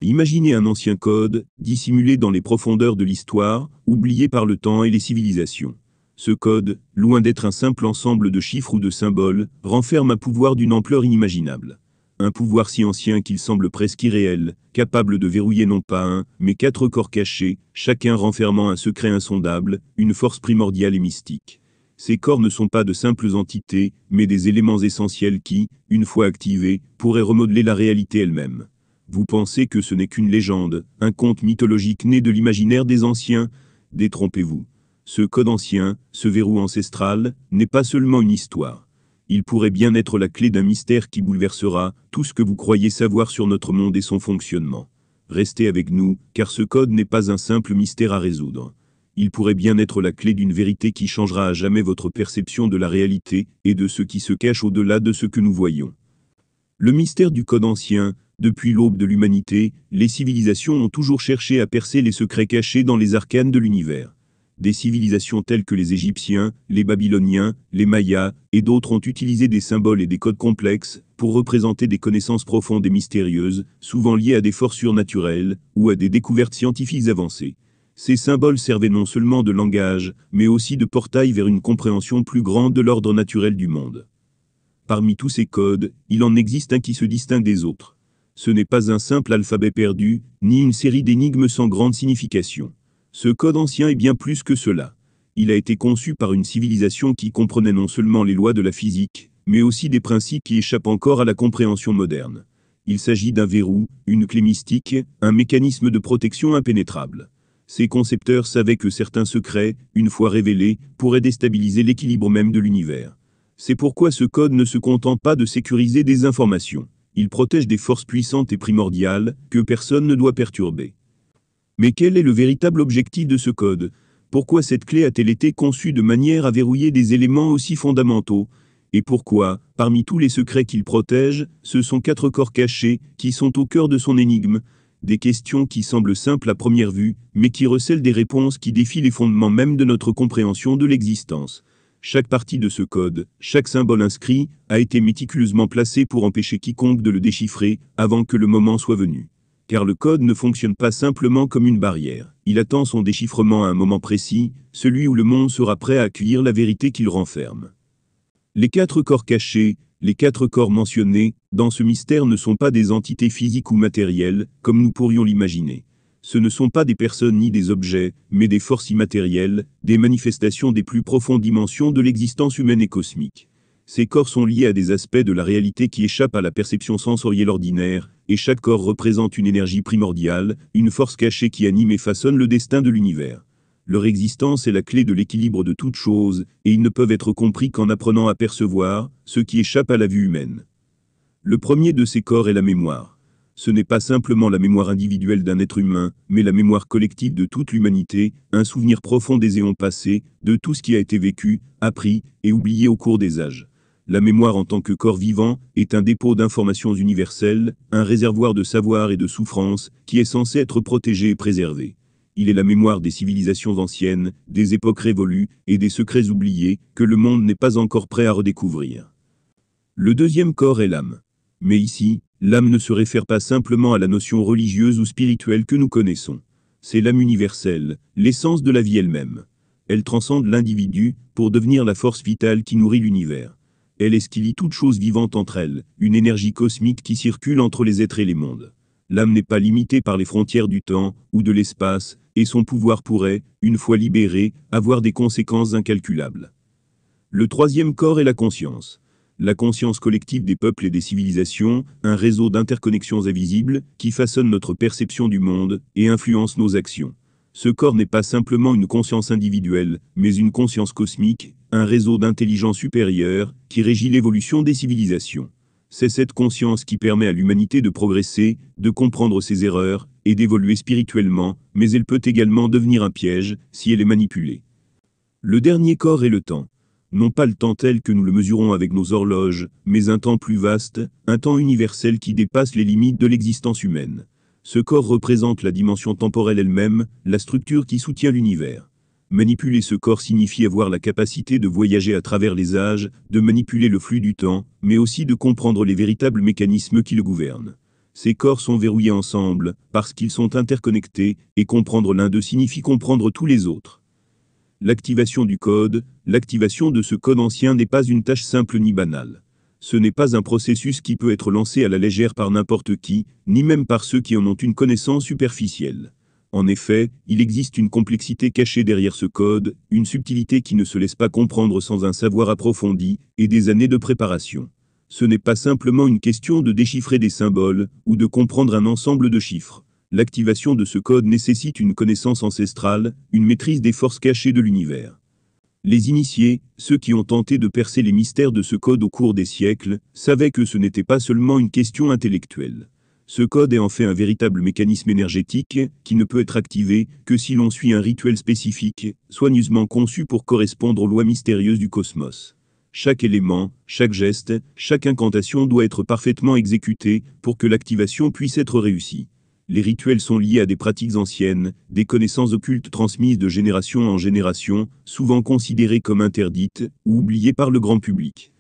Imaginez un ancien code, dissimulé dans les profondeurs de l'histoire, oublié par le temps et les civilisations. Ce code, loin d'être un simple ensemble de chiffres ou de symboles, renferme un pouvoir d'une ampleur inimaginable. Un pouvoir si ancien qu'il semble presque irréel, capable de verrouiller non pas un, mais 4 corps cachés, chacun renfermant un secret insondable, une force primordiale et mystique. Ces corps ne sont pas de simples entités, mais des éléments essentiels qui, une fois activés, pourraient remodeler la réalité elle-même. Vous pensez que ce n'est qu'une légende, un conte mythologique né de l'imaginaire des anciens? Détrompez-vous. Ce code ancien, ce verrou ancestral, n'est pas seulement une histoire. Il pourrait bien être la clé d'un mystère qui bouleversera tout ce que vous croyez savoir sur notre monde et son fonctionnement. Restez avec nous, car ce code n'est pas un simple mystère à résoudre. Il pourrait bien être la clé d'une vérité qui changera à jamais votre perception de la réalité et de ce qui se cache au-delà de ce que nous voyons. Le mystère du code ancien. Depuis l'aube de l'humanité, les civilisations ont toujours cherché à percer les secrets cachés dans les arcanes de l'univers. Des civilisations telles que les Égyptiens, les Babyloniens, les Mayas et d'autres ont utilisé des symboles et des codes complexes pour représenter des connaissances profondes et mystérieuses, souvent liées à des forces surnaturelles ou à des découvertes scientifiques avancées. Ces symboles servaient non seulement de langage, mais aussi de portail vers une compréhension plus grande de l'ordre naturel du monde. Parmi tous ces codes, il en existe un qui se distingue des autres. Ce n'est pas un simple alphabet perdu, ni une série d'énigmes sans grande signification. Ce code ancien est bien plus que cela. Il a été conçu par une civilisation qui comprenait non seulement les lois de la physique, mais aussi des principes qui échappent encore à la compréhension moderne. Il s'agit d'un verrou, une clé mystique, un mécanisme de protection impénétrable. Ces concepteurs savaient que certains secrets, une fois révélés, pourraient déstabiliser l'équilibre même de l'univers. C'est pourquoi ce code ne se contente pas de sécuriser des informations. Il protège des forces puissantes et primordiales que personne ne doit perturber. Mais quel est le véritable objectif de ce code? Pourquoi cette clé a-t-elle été conçue de manière à verrouiller des éléments aussi fondamentaux? Et pourquoi, parmi tous les secrets qu'il protège, ce sont 4 corps cachés qui sont au cœur de son énigme? Des questions qui semblent simples à première vue, mais qui recèlent des réponses qui défient les fondements même de notre compréhension de l'existence. Chaque partie de ce code, chaque symbole inscrit, a été méticuleusement placé pour empêcher quiconque de le déchiffrer avant que le moment soit venu. Car le code ne fonctionne pas simplement comme une barrière. Il attend son déchiffrement à un moment précis, celui où le monde sera prêt à accueillir la vérité qu'il renferme. Les 4 corps cachés, les 4 corps mentionnés, dans ce mystère ne sont pas des entités physiques ou matérielles, comme nous pourrions l'imaginer. Ce ne sont pas des personnes ni des objets, mais des forces immatérielles, des manifestations des plus profondes dimensions de l'existence humaine et cosmique. Ces corps sont liés à des aspects de la réalité qui échappent à la perception sensorielle ordinaire, et chaque corps représente une énergie primordiale, une force cachée qui anime et façonne le destin de l'univers. Leur existence est la clé de l'équilibre de toute chose, et ils ne peuvent être compris qu'en apprenant à percevoir ce qui échappe à la vue humaine. Le premier de ces corps est la mémoire. Ce n'est pas simplement la mémoire individuelle d'un être humain, mais la mémoire collective de toute l'humanité, un souvenir profond des éons passés, de tout ce qui a été vécu, appris et oublié au cours des âges. La mémoire en tant que corps vivant est un dépôt d'informations universelles, un réservoir de savoir et de souffrance qui est censé être protégé et préservé. Il est la mémoire des civilisations anciennes, des époques révolues et des secrets oubliés que le monde n'est pas encore prêt à redécouvrir. Le deuxième corps est l'âme. Mais ici, l'âme ne se réfère pas simplement à la notion religieuse ou spirituelle que nous connaissons. C'est l'âme universelle, l'essence de la vie elle-même. Elle transcende l'individu pour devenir la force vitale qui nourrit l'univers. Elle est ce qui lie toute chose vivante entre elles, une énergie cosmique qui circule entre les êtres et les mondes. L'âme n'est pas limitée par les frontières du temps ou de l'espace, et son pouvoir pourrait, une fois libéré, avoir des conséquences incalculables. Le troisième corps est la conscience. La conscience collective des peuples et des civilisations, un réseau d'interconnexions invisibles qui façonne notre perception du monde et influence nos actions. Ce corps n'est pas simplement une conscience individuelle, mais une conscience cosmique, un réseau d'intelligence supérieure qui régit l'évolution des civilisations. C'est cette conscience qui permet à l'humanité de progresser, de comprendre ses erreurs et d'évoluer spirituellement, mais elle peut également devenir un piège si elle est manipulée. Le dernier corps est le temps. Non pas le temps tel que nous le mesurons avec nos horloges, mais un temps plus vaste, un temps universel qui dépasse les limites de l'existence humaine. Ce corps représente la dimension temporelle elle-même, la structure qui soutient l'univers. Manipuler ce corps signifie avoir la capacité de voyager à travers les âges, de manipuler le flux du temps, mais aussi de comprendre les véritables mécanismes qui le gouvernent. Ces corps sont verrouillés ensemble, parce qu'ils sont interconnectés, et comprendre l'un d'eux signifie comprendre tous les autres. L'activation du code, l'activation de ce code ancien n'est pas une tâche simple ni banale. Ce n'est pas un processus qui peut être lancé à la légère par n'importe qui, ni même par ceux qui en ont une connaissance superficielle. En effet, il existe une complexité cachée derrière ce code, une subtilité qui ne se laisse pas comprendre sans un savoir approfondi, et des années de préparation. Ce n'est pas simplement une question de déchiffrer des symboles, ou de comprendre un ensemble de chiffres. L'activation de ce code nécessite une connaissance ancestrale, une maîtrise des forces cachées de l'univers. Les initiés, ceux qui ont tenté de percer les mystères de ce code au cours des siècles, savaient que ce n'était pas seulement une question intellectuelle. Ce code est en fait un véritable mécanisme énergétique, qui ne peut être activé que si l'on suit un rituel spécifique, soigneusement conçu pour correspondre aux lois mystérieuses du cosmos. Chaque élément, chaque geste, chaque incantation doit être parfaitement exécuté pour que l'activation puisse être réussie. Les rituels sont liés à des pratiques anciennes, des connaissances occultes transmises de génération en génération, souvent considérées comme interdites ou oubliées par le grand public.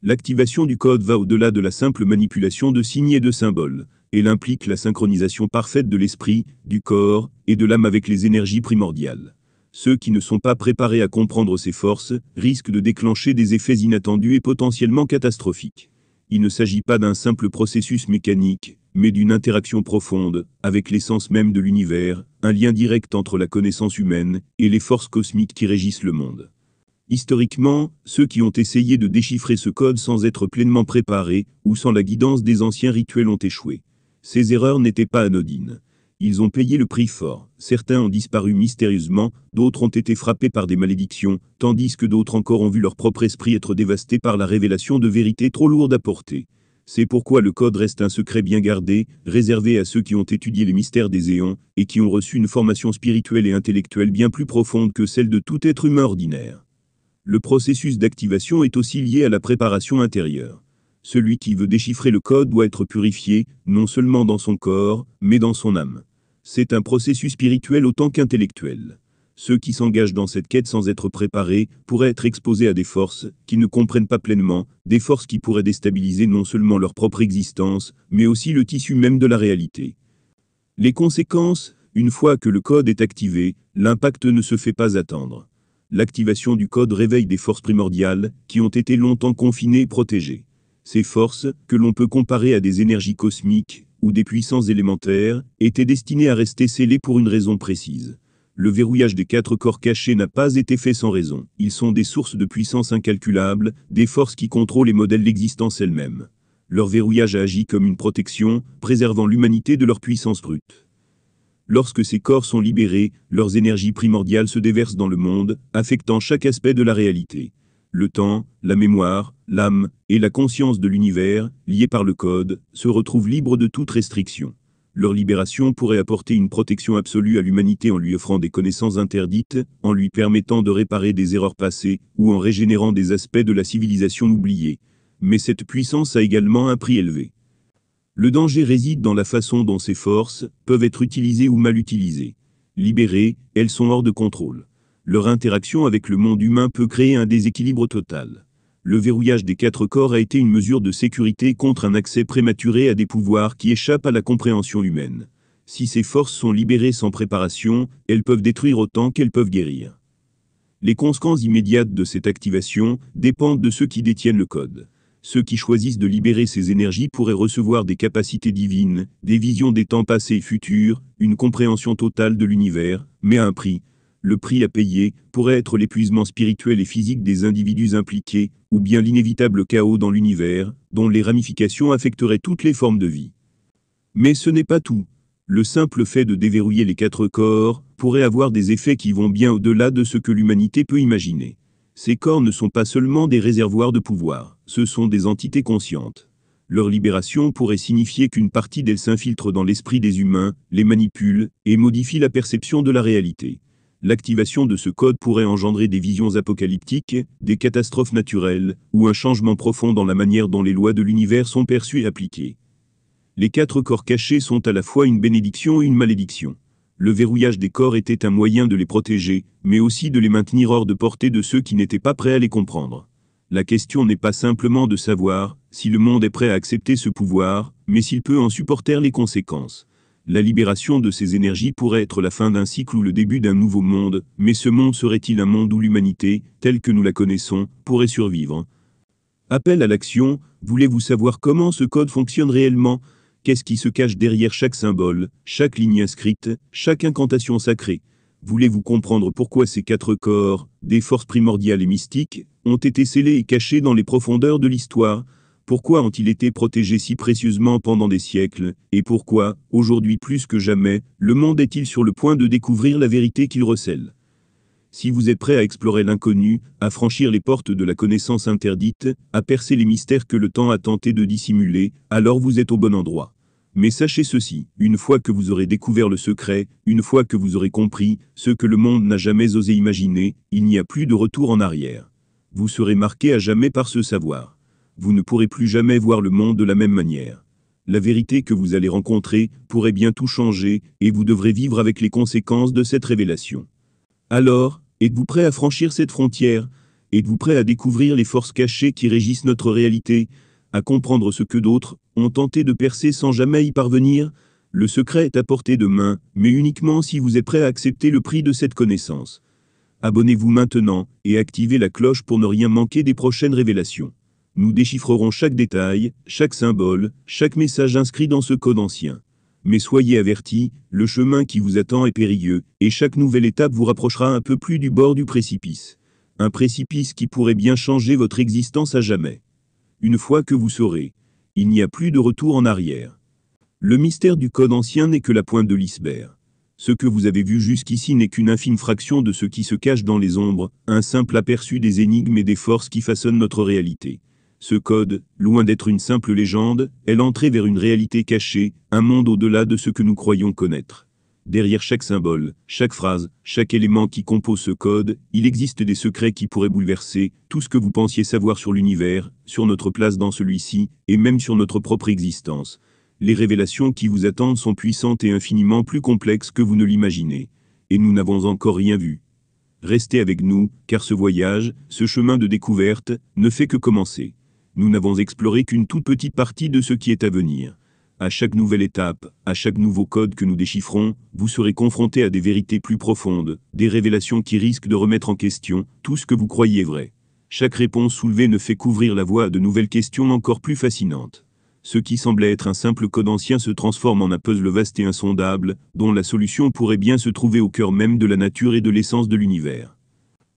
L'activation du code va au-delà de la simple manipulation de signes et de symboles. Elle implique la synchronisation parfaite de l'esprit, du corps et de l'âme avec les énergies primordiales. Ceux qui ne sont pas préparés à comprendre ces forces risquent de déclencher des effets inattendus et potentiellement catastrophiques. Il ne s'agit pas d'un simple processus mécanique, mais d'une interaction profonde, avec l'essence même de l'univers, un lien direct entre la connaissance humaine et les forces cosmiques qui régissent le monde. Historiquement, ceux qui ont essayé de déchiffrer ce code sans être pleinement préparés, ou sans la guidance des anciens rituels ont échoué. Ces erreurs n'étaient pas anodines. Ils ont payé le prix fort. Certains ont disparu mystérieusement, d'autres ont été frappés par des malédictions, tandis que d'autres encore ont vu leur propre esprit être dévasté par la révélation de vérités trop lourdes à porter. C'est pourquoi le code reste un secret bien gardé, réservé à ceux qui ont étudié les mystères des éons, et qui ont reçu une formation spirituelle et intellectuelle bien plus profonde que celle de tout être humain ordinaire. Le processus d'activation est aussi lié à la préparation intérieure. Celui qui veut déchiffrer le code doit être purifié, non seulement dans son corps, mais dans son âme. C'est un processus spirituel autant qu'intellectuel. Ceux qui s'engagent dans cette quête sans être préparés pourraient être exposés à des forces qui ne comprennent pas pleinement, des forces qui pourraient déstabiliser non seulement leur propre existence, mais aussi le tissu même de la réalité. Les conséquences, une fois que le code est activé, l'impact ne se fait pas attendre. L'activation du code réveille des forces primordiales qui ont été longtemps confinées et protégées. Ces forces, que l'on peut comparer à des énergies cosmiques ou des puissances élémentaires, étaient destinées à rester scellées pour une raison précise. Le verrouillage des 4 corps cachés n'a pas été fait sans raison. Ils sont des sources de puissance incalculables, des forces qui contrôlent et modèlent l'existence elle-même. Leur verrouillage a agi comme une protection, préservant l'humanité de leur puissance brute. Lorsque ces corps sont libérés, leurs énergies primordiales se déversent dans le monde, affectant chaque aspect de la réalité. Le temps, la mémoire, l'âme et la conscience de l'univers, liés par le code, se retrouvent libres de toute restriction. Leur libération pourrait apporter une protection absolue à l'humanité en lui offrant des connaissances interdites, en lui permettant de réparer des erreurs passées, ou en régénérant des aspects de la civilisation oubliée. Mais cette puissance a également un prix élevé. Le danger réside dans la façon dont ces forces peuvent être utilisées ou mal utilisées. Libérées, elles sont hors de contrôle. Leur interaction avec le monde humain peut créer un déséquilibre total. Le verrouillage des 4 corps a été une mesure de sécurité contre un accès prématuré à des pouvoirs qui échappent à la compréhension humaine. Si ces forces sont libérées sans préparation, elles peuvent détruire autant qu'elles peuvent guérir. Les conséquences immédiates de cette activation dépendent de ceux qui détiennent le code. Ceux qui choisissent de libérer ces énergies pourraient recevoir des capacités divines, des visions des temps passés et futurs, une compréhension totale de l'univers, mais à un prix. Le prix à payer pourrait être l'épuisement spirituel et physique des individus impliqués, ou bien l'inévitable chaos dans l'univers, dont les ramifications affecteraient toutes les formes de vie. Mais ce n'est pas tout. Le simple fait de déverrouiller les 4 corps pourrait avoir des effets qui vont bien au-delà de ce que l'humanité peut imaginer. Ces corps ne sont pas seulement des réservoirs de pouvoir, ce sont des entités conscientes. Leur libération pourrait signifier qu'une partie d'elles s'infiltre dans l'esprit des humains, les manipule, et modifie la perception de la réalité. L'activation de ce code pourrait engendrer des visions apocalyptiques, des catastrophes naturelles, ou un changement profond dans la manière dont les lois de l'univers sont perçues et appliquées. Les 4 corps cachés sont à la fois une bénédiction et une malédiction. Le verrouillage des corps était un moyen de les protéger, mais aussi de les maintenir hors de portée de ceux qui n'étaient pas prêts à les comprendre. La question n'est pas simplement de savoir si le monde est prêt à accepter ce pouvoir, mais s'il peut en supporter les conséquences. La libération de ces énergies pourrait être la fin d'un cycle ou le début d'un nouveau monde, mais ce monde serait-il un monde où l'humanité, telle que nous la connaissons, pourrait survivre? Appel à l'action, voulez-vous savoir comment ce code fonctionne réellement? Qu'est-ce qui se cache derrière chaque symbole, chaque ligne inscrite, chaque incantation sacrée? Voulez-vous comprendre pourquoi ces 4 corps, des forces primordiales et mystiques, ont été scellés et cachés dans les profondeurs de l'histoire? Pourquoi ont-ils été protégés si précieusement pendant des siècles? Et pourquoi, aujourd'hui plus que jamais, le monde est-il sur le point de découvrir la vérité qu'il recèle? Si vous êtes prêt à explorer l'inconnu, à franchir les portes de la connaissance interdite, à percer les mystères que le temps a tenté de dissimuler, alors vous êtes au bon endroit. Mais sachez ceci, une fois que vous aurez découvert le secret, une fois que vous aurez compris ce que le monde n'a jamais osé imaginer, il n'y a plus de retour en arrière. Vous serez marqué à jamais par ce savoir. Vous ne pourrez plus jamais voir le monde de la même manière. La vérité que vous allez rencontrer pourrait bien tout changer, et vous devrez vivre avec les conséquences de cette révélation. Alors, êtes-vous prêt à franchir cette frontière? Êtes-vous prêt à découvrir les forces cachées qui régissent notre réalité? À comprendre ce que d'autres ont tenté de percer sans jamais y parvenir? Le secret est à portée de main, mais uniquement si vous êtes prêt à accepter le prix de cette connaissance. Abonnez-vous maintenant et activez la cloche pour ne rien manquer des prochaines révélations. Nous déchiffrerons chaque détail, chaque symbole, chaque message inscrit dans ce code ancien. Mais soyez avertis, le chemin qui vous attend est périlleux, et chaque nouvelle étape vous rapprochera un peu plus du bord du précipice. Un précipice qui pourrait bien changer votre existence à jamais. Une fois que vous saurez, il n'y a plus de retour en arrière. Le mystère du code ancien n'est que la pointe de l'iceberg. Ce que vous avez vu jusqu'ici n'est qu'une infime fraction de ce qui se cache dans les ombres, un simple aperçu des énigmes et des forces qui façonnent notre réalité. Ce code, loin d'être une simple légende, est l'entrée vers une réalité cachée, un monde au-delà de ce que nous croyons connaître. Derrière chaque symbole, chaque phrase, chaque élément qui compose ce code, il existe des secrets qui pourraient bouleverser tout ce que vous pensiez savoir sur l'univers, sur notre place dans celui-ci, et même sur notre propre existence. Les révélations qui vous attendent sont puissantes et infiniment plus complexes que vous ne l'imaginez. Et nous n'avons encore rien vu. Restez avec nous, car ce voyage, ce chemin de découverte, ne fait que commencer. Nous n'avons exploré qu'une toute petite partie de ce qui est à venir. À chaque nouvelle étape, à chaque nouveau code que nous déchiffrons, vous serez confrontés à des vérités plus profondes, des révélations qui risquent de remettre en question tout ce que vous croyiez vrai. Chaque réponse soulevée ne fait qu'ouvrir la voie à de nouvelles questions encore plus fascinantes. Ce qui semblait être un simple code ancien se transforme en un puzzle vaste et insondable, dont la solution pourrait bien se trouver au cœur même de la nature et de l'essence de l'univers.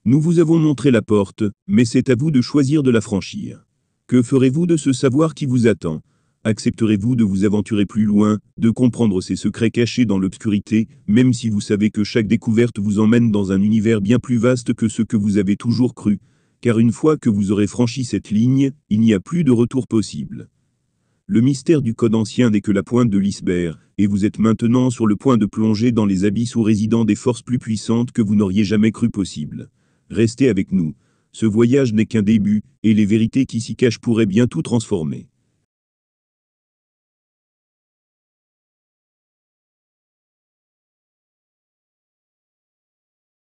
Nous vous avons montré la porte, mais c'est à vous de choisir de la franchir. Que ferez-vous de ce savoir qui vous attend? Accepterez-vous de vous aventurer plus loin, de comprendre ces secrets cachés dans l'obscurité, même si vous savez que chaque découverte vous emmène dans un univers bien plus vaste que ce que vous avez toujours cru? Car une fois que vous aurez franchi cette ligne, il n'y a plus de retour possible. Le mystère du code ancien n'est que la pointe de l'iceberg, et vous êtes maintenant sur le point de plonger dans les abysses où résident des forces plus puissantes que vous n'auriez jamais cru possible. Restez avec nous. Ce voyage n'est qu'un début, et les vérités qui s'y cachent pourraient bien tout transformer.